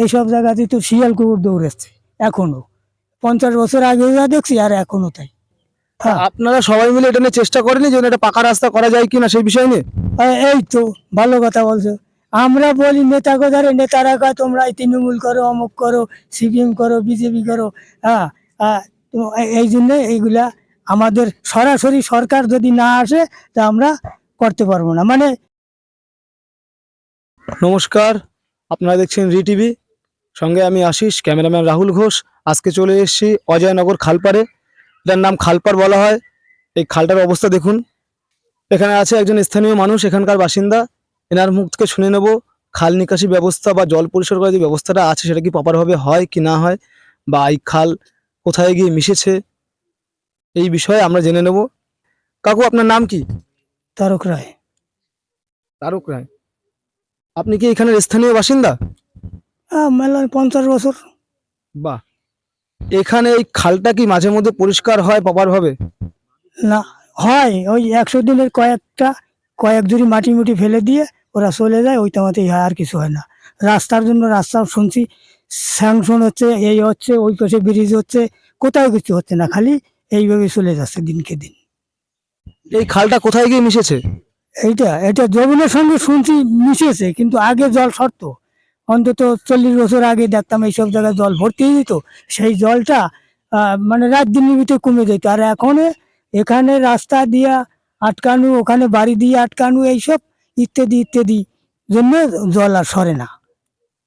এইসব জায়গাতে তো শিয়াল কুকুর দৌড়েছে এখনো। 50 বছর আগে যা দেখছি আর এখনো তাই। হ্যাঁ, আপনারা সবাই মিলে এটা নিয়ে চেষ্টা করেনি যে এটা পাকা রাস্তা করা যায় কিনা সেই বিষয় নিয়ে? এই তো ভালো কথা বলছো। আমরা বলি নেতা কোথারে, নেতারা কয় তোমরা এই তৃণমূল করো, অমুক করো, সিপিএম করো, বিজেপি করো। হ্যাঁ, তো এই জন্য এইগুলা আমাদের সরাসরি সরকার যদি না আসে তা আমরা করতে পারবো না। মানে নমস্কার, আপনারা দেখছেন রিটিভি, সঙ্গে আমি আশিস, ক্যামেরাম্যান রাহুল ঘোষ। আজকে চলে এসেছি অজয়নগর খালপাড়ে। এটার নাম খালপাড় বলা হয়। এই খালটার অবস্থা দেখুন। এখানে আছে একজন স্থানীয় মানুষ, এখানকার বাসিন্দা। এনার মুখ থেকে শুনে নেব খাল নিকাশি ব্যবস্থা বা জল পরিষ্কার করার যে ব্যবস্থাটা আছে সেটা কি প্রপারভাবে হয় কি না হয়, বা এই খাল কোথায় গিয়ে মিশেছে, এই বিষয়ে আমরা জেনে নেব। কাকু, আপনার নাম কি? তারক রায়। তারক রায়। আপনি কি এখানের স্থানীয় বাসিন্দা? মেলা 50 বছর। বাহ। এখানে এই খালটা কি মাঝে মধ্যে পরিষ্কার হয় প্রপারভাবে? না, হয় ওই 100 দিনের কয়েক জুড়ি মাটি মুটি ফেলে দিয়ে ওরা চলে যায়, ওইটাতেই হয়, আর কিছু হয় না। রাস্তার জন্য রাস্তাও শুনছি স্যাংশন হচ্ছে, এই হচ্ছে, ওই পাশে ব্রিজ হচ্ছে, কোথাও কিছু হচ্ছে না, খালি এইভাবে চলে যাচ্ছে দিনকে দিন। এই খালটা কোথায় গিয়ে মিশেছে? এটা যমুনার সঙ্গে শুনছি মিশেছে, কিন্তু আগে জল সরতো। অন্তত 40 বছর আগে দেখতাম এইসব জায়গায় জল ভর্তি হয়ে যেত। সেই জলটা মানে রাত দিনের ভিতরে কমে যেত। আর এখন এখানে রাস্তা দিয়া আটকানো, ওখানে বাড়ি দিয়ে আটকানো, এইসব ইত্যাদি ইত্যাদি জন্য জল আর সরে না।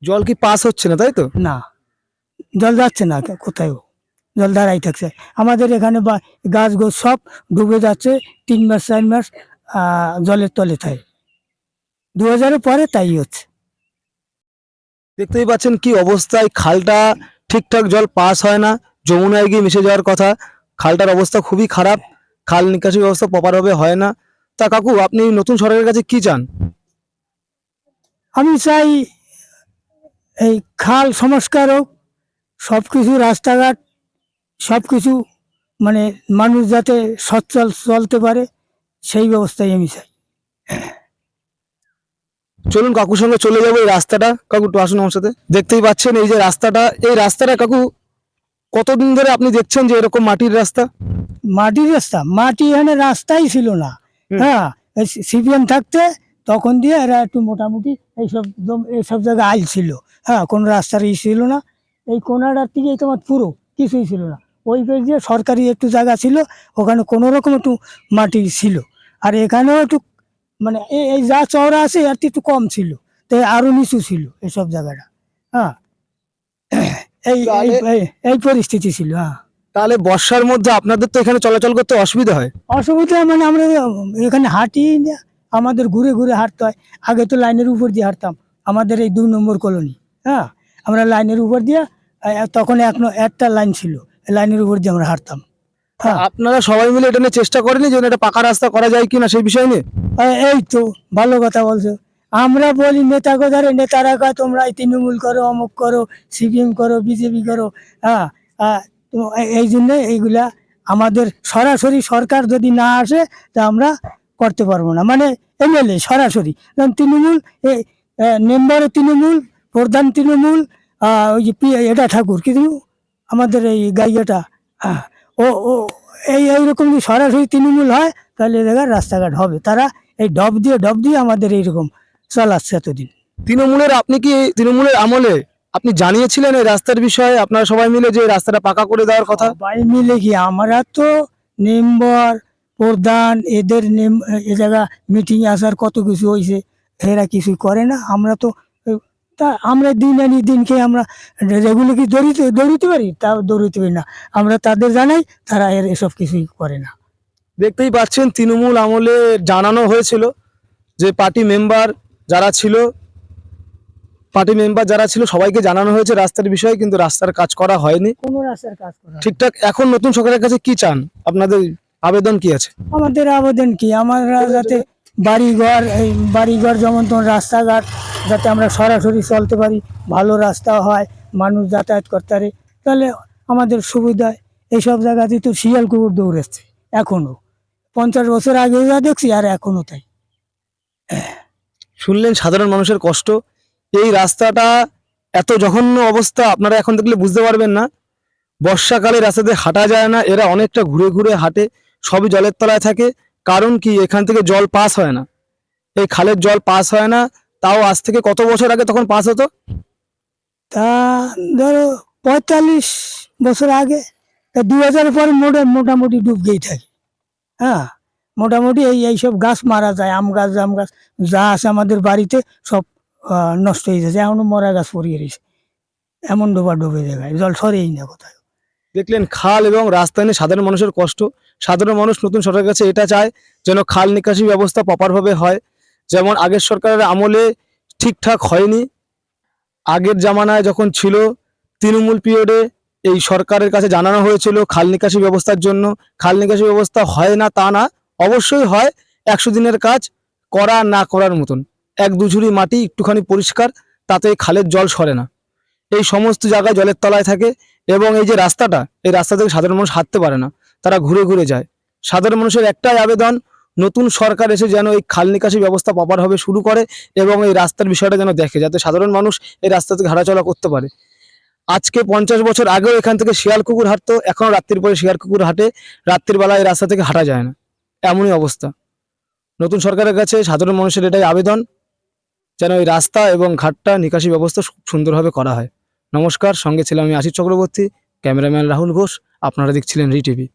জল কি পাস হচ্ছে না, তাই তো? না, জল যাচ্ছে না কোথাও, জল দাঁড়াই থাকছে। আমাদের এখানে বা গাছ গোছ সব ডুবে যাচ্ছে। 3 মাস 4 মাস জলের তলে থাকে। 2000-এর পরে তাই হচ্ছে। দেখতেই পাচ্ছেন কি অবস্থায় খালটা, ঠিকঠাক জল পাস হয় না, যমুনায় গিয়ে মিশে যাওয়ার কথা। খালটার অবস্থা খুবই খারাপ, খাল নিকাশি ব্যবস্থা প্রপারভাবে হয় না। তা কাকু, আপনি নতুন সরকারের কাছে কি চান? আমি চাই এই খাল সংস্কার হোক, সব কিছু রাস্তাঘাট সব কিছু, মানে মানুষ যাতে সচ্ছল চলতে পারে, সেই ব্যবস্থাই আমি চাই। চলুন কাকুর সঙ্গে চলে যাবো এই রাস্তাটা। কাকু একটু আসুন আমার সাথে। দেখতেই পাচ্ছেন এই যে রাস্তাটা, এই রাস্তাটা কাকু কতদিন ধরে আপনি দেখছেন যে এরকম মাটির রাস্তা? মাটির রাস্তা, মাটি এখানে রাস্তাই ছিল না। হ্যাঁ, সিপিএম থাকতে তখন দিয়ে এরা একটু মোটামুটি এইসব জায়গায় আইল ছিল। হ্যাঁ, কোনো রাস্তার ছিল না। এই কোনাটার থেকে তোমার পুরো কিছুই ছিল না। ওই পেজ দিয়ে সরকারি একটু জায়গা ছিল, ওখানে কোনো রকম একটু মাটি ছিল। আর এখানেও একটু মানে এই যা চওড়া আছে এর থেকে একটু কম ছিল, তাই আরো নিচু ছিল এইসব জায়গাটা। হ্যাঁ, এই এই এই- এই পরিস্থিতি ছিল। হ্যাঁ, তাহলে বর্ষার মধ্যে আপনাদের তো এখানে চলাচল করতে অসুবিধা হয়। অসুবিধা মানে আমরা এখানে হাঁটি না, আমাদের ঘুরে ঘুরে হাঁটতে হয়। আগে তো লাইনের উপর দিয়ে হাঁটতাম, আমাদের এই 2 নম্বর কলোনি। হ্যাঁ, আমরা লাইনের উপর দিয়ে তখন একটা লাইন ছিল, লাইনের উপর দিয়ে আমরা হাঁটতাম। হ্যাঁ, আপনারা সবাই মিলে এটা নিয়ে চেষ্টা করেনি যে এটা পাকা রাস্তা করা যায় কিনা সেই বিষয় নিয়ে? এই তো ভালো কথা বলছো। আমরা বলি নেতা কোথারে, নেতারা কয় তোমরা এই তৃণমূল করো, অমুক করো, সিপিএম করো, বিজেপি করো। হ্যাঁ, তো এই জন্য এইগুলা আমাদের সরাসরি সরকার যদি না আসে তা আমরা করতে পারবো না। মানে এমএলএ সরাসরি, যেমন তৃণমূল, মেম্বারও তৃণমূল, প্রধান তৃণমূল, ওই যে এটা ঠাকুর কিন্তু আমাদের এই গাইয়াটা, হ্যাঁ, ও ও এইরকম যদি সরাসরি তৃণমূল হয় তাহলে জায়গায় রাস্তাঘাট হবে। তারা এই ডব দিয়ে আমাদের এইরকম চালাচ্ছে এতদিন। তৃণমূলের আমলে আপনি জানিয়েছিলেন এই রাস্তার বিষয়ে, আপনারা সবাই মিলে যে রাস্তাটা পাকা করে দেওয়ার কথা? সবাই মিলে কি, আমরা তো মেম্বার প্রধান এদের এ জায়গা মিটিং আসার কত কিছু হয়েছে, এরা কিছুই করে না। আমরা তো তা আমরা দিন আনি দিন খেয়ে আমরা যেগুলো কি দৌড়িতে পারি তাও দৌড়িতে পারি না। আমরা তাদের জানাই, তারা এসব কিছুই করে না। দেখতেই পাচ্ছেন তৃণমূল আমলে জানানো হয়েছিল যে পার্টি মেম্বার যারা ছিল সবাইকে জানানো হয়েছে রাস্তার বিষয়ে, কিন্তু রাস্তার কাজ করা হয়নি কোনো রাস্তার কাজ করা হয় না। ঠিকঠাক। এখন নতুন সরকারের কাছে কি চান? আপনাদের আবেদন কি আছে? আমাদের আবেদন কি, আমরা যাতে বাড়িঘর যেমন তোমার রাস্তাঘাট যাতে আমরা সরাসরি চলতে পারি, ভালো রাস্তা হয়, মানুষ যাতায়াত করতে পারে, তাহলে আমাদের সুবিধায়। এইসব জায়গাতে তো শিয়াল কুকুর দৌড়েছে এখনো। 50 বছর আগে যা দেখছি আর এখনো তাই। শুনলেন সাধারণ মানুষের কষ্ট। এই রাস্তাটা এত জঘন্য অবস্থা আপনারা এখন দেখলে বুঝতে পারবেন না। বর্ষাকালে রাস্তাতে হাঁটা যায় না, এরা অনেকটা ঘুরে ঘুরে হাঁটে, সবই জলের তলায় থাকে। কারণ কি, এখান থেকে জল পাস হয় না, এই খালের জল পাস হয় না। তাও আজ থেকে কত বছর আগে তখন পাস হতো? তা ধরো 45 বছর আগে। তা 2000 পরে মোটামুটি ডুবতেই থাকে। হ্যাঁ, মোটামুটি এইসব গাছ মারা যায়, আম গাছ জাম গাছ যা আছে আমাদের বাড়িতে সব নষ্ট হয়ে যাচ্ছে, এখনো মরা গাছ পড়িয়ে রয়েছে, এমন ডোবা ডুবে জায়গায় জল সরেই না কোথায়। দেখলেন খাল এবং রাস্তা নিয়ে সাধারণ মানুষের কষ্ট। সাধারণ মানুষ নতুন সরকারের কাছে এটা চায় যেন খাল নিকাশি ব্যবস্থা প্রপারভাবে হয়, যেমন আগের সরকারের আমলে ঠিকঠাক হয়নি। আগের জামানায় যখন ছিল তৃণমূল পিরিয়ডে এই সরকারের কাছে জানানো হয়েছিল খাল নিকাশি ব্যবস্থার জন্য। খাল নিকাশি ব্যবস্থা হয় না তা না, অবশ্যই হয়। 100 দিনের কাজ, করা না করার মতন। এক দু ঝুড়ি মাটি একটুখানি পরিষ্কার, তাতে খালের জল সরে না। এই সমস্ত জায়গায় জলের তলায় থাকে। এবং এই যে রাস্তাটা, এই রাস্তা থেকে সাধারণ মানুষ হাঁটতে পারে না, তারা ঘুরে ঘুরে যায়। সাধারণ মানুষের একটাই আবেদন, নতুন সরকার এসে যেন এই খাল নিকাশি ব্যবস্থা প্রপারভাবে শুরু করে এবং এই রাস্তার বিষয়টা যেন দেখে, যাতে সাধারণ মানুষ এই রাস্তা থেকে হাঁটাচলা করতে পারে। আজকে 50 বছর আগেও এখান থেকে শিয়াল কুকুর হাঁটতো, এখনো রাত্রির পরে শিয়াল কুকুর হাঁটে। রাত্রির বেলা এই রাস্তা থেকে হাঁটা যায় না, এমনই অবস্থা। নতুন সরকারের কাছে সাধারণ মানুষের এটাই আবেদন, যেন এই রাস্তা এবং ঘাটটা নিকাশি ব্যবস্থা খুব সুন্দরভাবে করা হয়। নমস্কার, সঙ্গে ছিলাম আমি আশিস চক্রবর্তী, ক্যামেরাম্যান রাহুল ঘোষ। আপনারা দেখছিলেন রিটিভি।